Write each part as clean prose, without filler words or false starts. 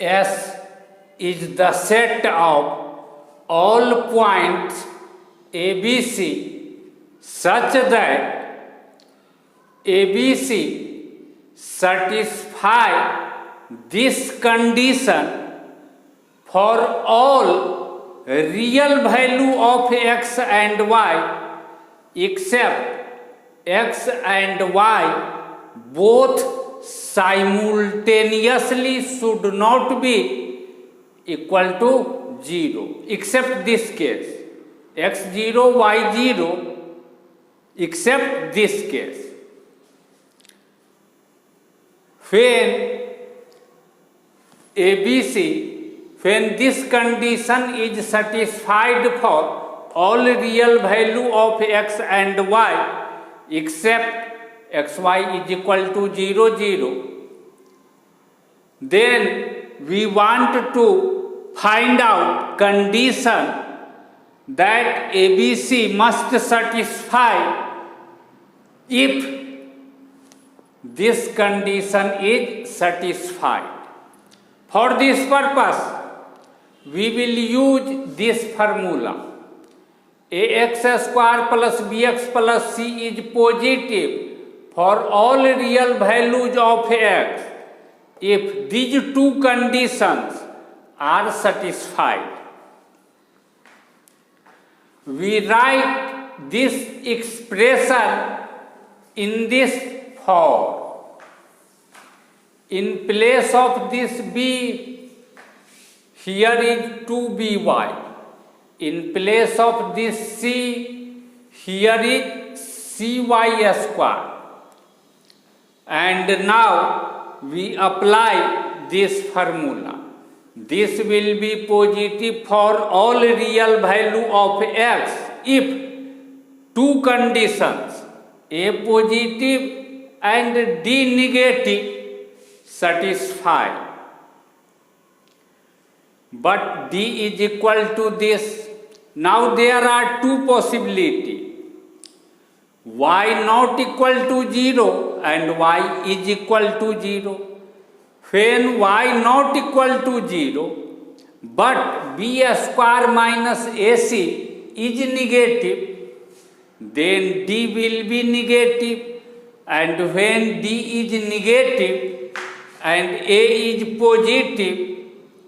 S is the set of all points ABC such that ABC satisfy this condition for all real value of x and y except x and y both simultaneously should not be equal to 0, except this case, x0, y0, except this case. When when this condition is satisfied for all real value of x and y except xy is equal to 0, 0, then we want to find out condition that ABC must satisfy if this condition is satisfied. For this purpose, we will use this formula. Ax square plus bx plus c is positive for all real values of x if these two conditions are satisfied. We write this expression in this form. In place of this b, here is 2by. In place of this c, here is cy square. And now we apply this formula. This will be positive for all real value of x if two conditions, A positive and D negative, satisfy. But D is equal to this. Now there are two possibilities. Y not equal to 0 and y is equal to 0. When y not equal to 0 but b square minus ac is negative, then D will be negative, and when D is negative and A is positive,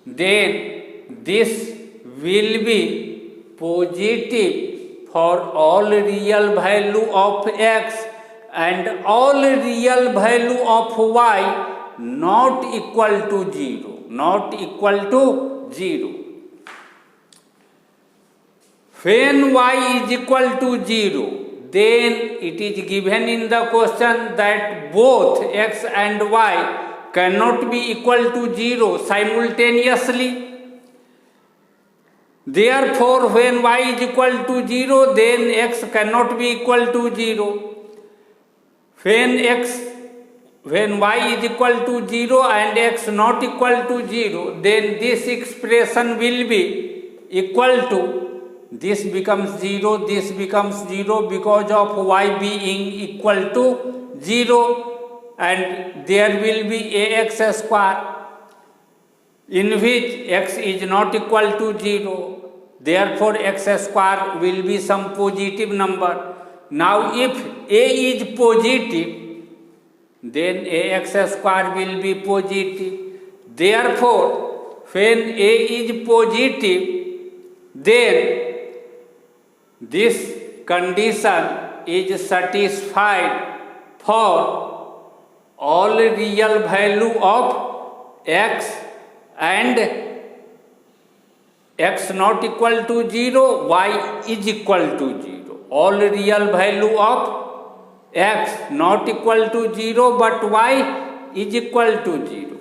then this will be positive for all real value of x and all real value of y not equal to 0, not equal to 0. When y is equal to 0, then it is given in the question that both x and y cannot be equal to 0 simultaneously. Therefore, when y is equal to 0, then x cannot be equal to 0. When y is equal to 0 and x not equal to 0, then this expression will be equal to, this becomes 0, this becomes 0 because of y being equal to 0, and there will be ax square in which x is not equal to 0. Therefore, x square will be some positive number. Now, if a is positive, then ax square will be positive. Therefore, when a is positive, then this condition is satisfied for all real value of x and x not equal to 0, y is equal to 0. All real value of x not equal to 0 but y is equal to 0.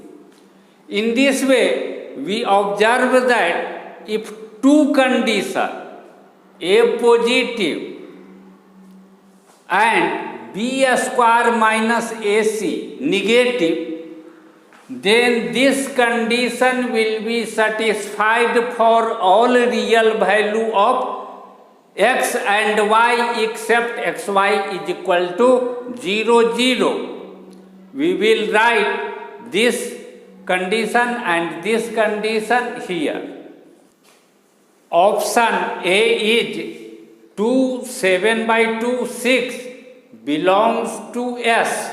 In this way, we observe that if two conditions, A positive and b square minus ac negative, then this condition will be satisfied for all real value of x and y except xy is equal to 0, 0. We will write this condition and this condition here. Option A is 2, 7 by 2, 6 belongs to S.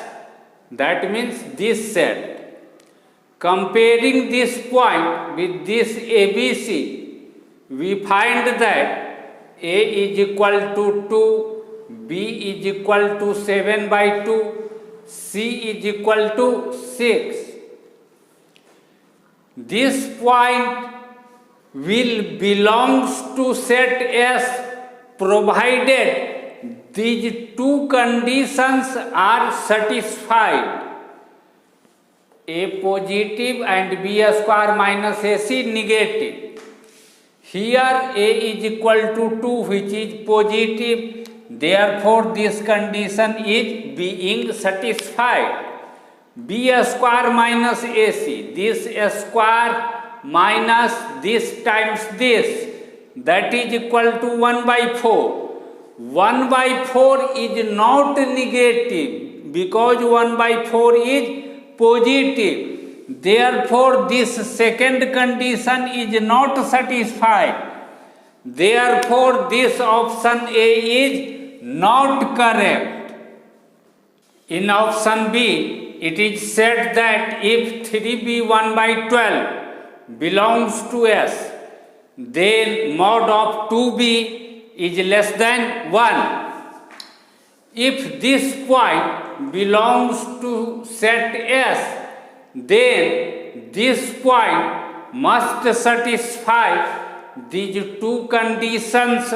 That means this set. Comparing this point with this ABC, we find that A is equal to 2, B is equal to 7 by 2, C is equal to 6. This point will belongs to set S provided these two conditions are satisfied. A positive and B square minus AC negative. Here A is equal to 2 which is positive, therefore this condition is being satisfied. B square minus AC, this square minus this times this, that is equal to 1 by 4. 1 by 4 is not negative because 1 by 4 is positive. Therefore, this second condition is not satisfied. Therefore, this option A is not correct. In option B, it is said that if 3B1 by 12 belongs to S, then mod of 2B is less than 1. If this point belongs to set S, then this point must satisfy these two conditions.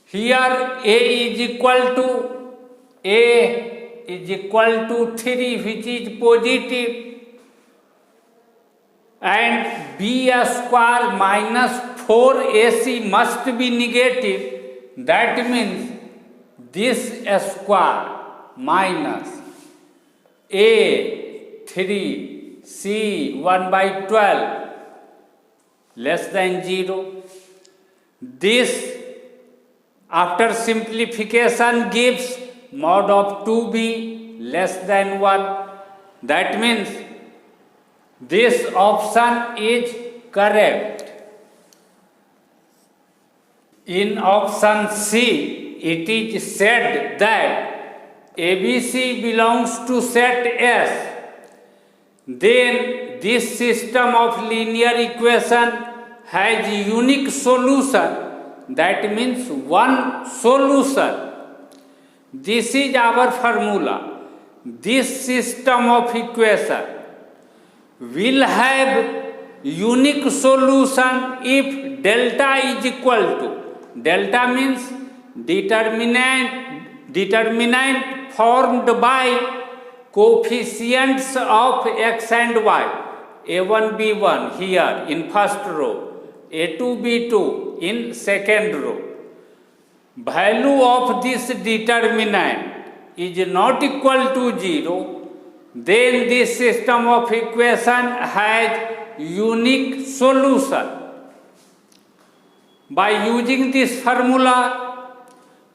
Here A is equal to 3 which is positive, and B square minus 4AC must be negative. That means this square minus A 3 C 1 by 12 less than 0. This after simplification gives mod of 2B less than 1. That means this option is correct. In option C, it is said that ABC belongs to set S. Then this system of linear equation has unique solution. That means one solution. This is our formula. This system of equation will have unique solution if delta is equal to, delta means determinant formed by coefficients of x and y, a1 b1 here in first row, a2 b2 in second row. Value of this determinant is not equal to 0, then this system of equation has unique solution. By using this formula,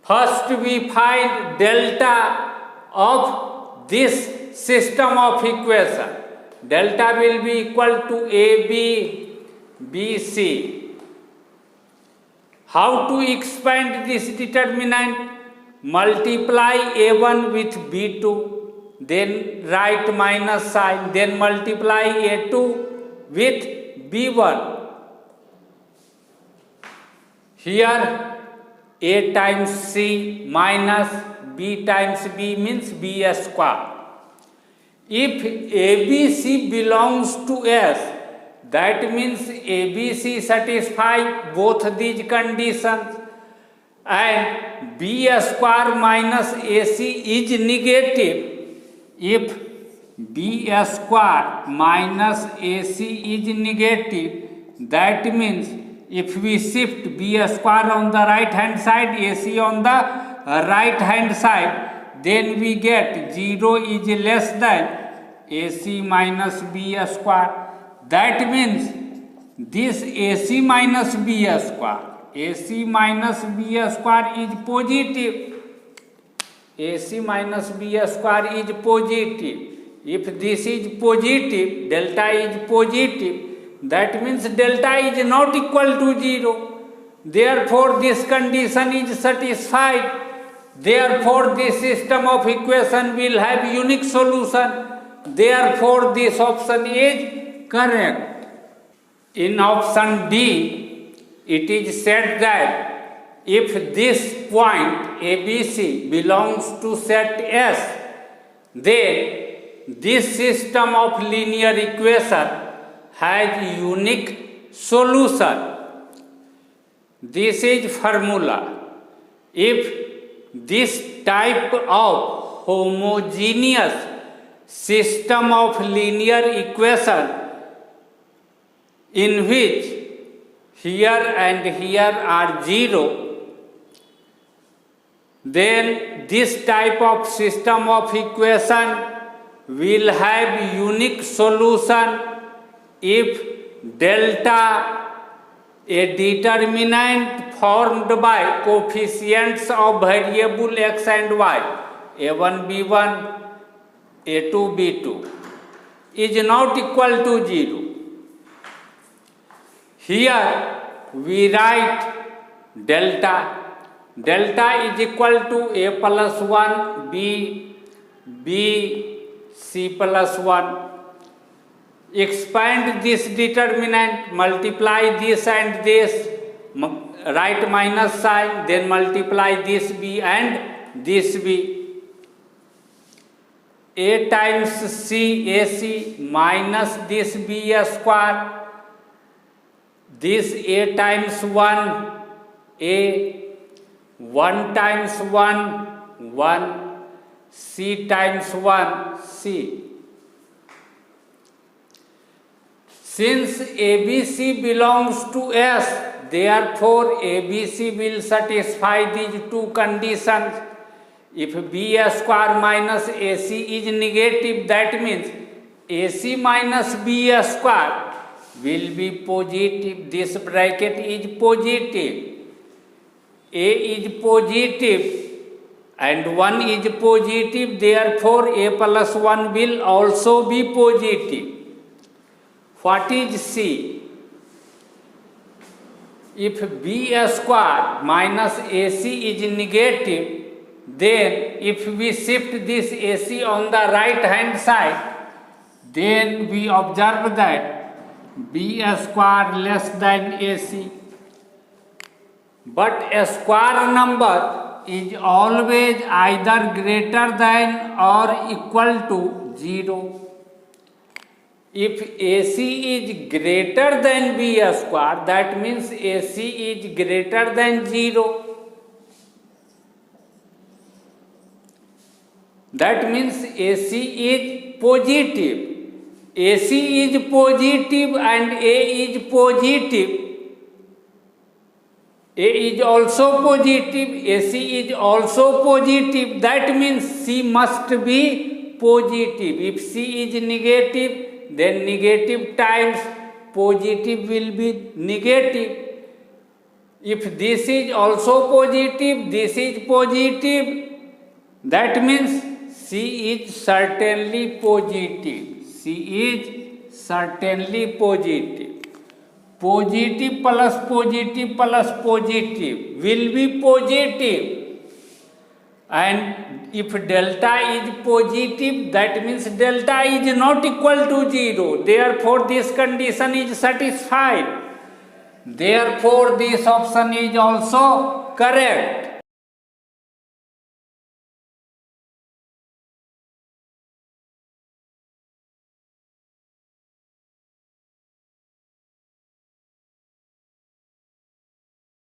first we find delta of this system of equation. Delta will be equal to AB, BC. How to expand this determinant? Multiply A1 with B2, then write minus sign, then multiply A2 with B1. Here A times C minus B times B means B square. If ABC belongs to S, that means ABC satisfy both these conditions, and B square minus AC is negative. If B square minus AC is negative, that means if we shift B square on the right hand side, AC on the right hand side, then we get 0 is less than AC minus B square. That means this AC minus B square, AC minus B square is positive. AC minus B square is positive. If this is positive, delta is positive, that means delta is not equal to 0. Therefore this condition is satisfied. Therefore this system of equation will have unique solution. Therefore this option is correct. In option D, it is said that if this point ABC belongs to set S, then this system of linear equation has unique solution. This is formula. If this type of homogeneous system of linear equation in which here and here are 0, then this type of system of equation will have unique solution if delta, a determinant formed by coefficients of variable x and y, a1 b1, a2 b2, is not equal to 0. Here we write delta. Delta is equal to a plus 1, b, c plus 1. Expand this determinant, multiply this and this, write minus sign, then multiply this b and this b. A times c, ac, minus this b square. This a times 1, a, 1 times 1, 1, c times 1, c. Since ABC belongs to S, therefore ABC will satisfy these two conditions. If B square minus AC is negative, that means AC minus B square will be positive. This bracket is positive. A is positive and 1 is positive, therefore A plus 1 will also be positive. What is C? If B square minus AC is negative, then if we shift this AC on the right hand side, then we observe that B square less than AC. But a square number is always either greater than or equal to 0. If AC is greater than B square, that means AC is greater than 0. That means AC is positive. AC is positive and A is positive. A is also positive, AC is also positive. That means C must be positive. If C is negative, then negative times positive will be negative. If this is also positive, this is positive, that means C is certainly positive. C is certainly positive. Positive plus positive plus positive will be positive. And if delta is positive, that means delta is not equal to 0. Therefore, this condition is satisfied. Therefore, this option is also correct.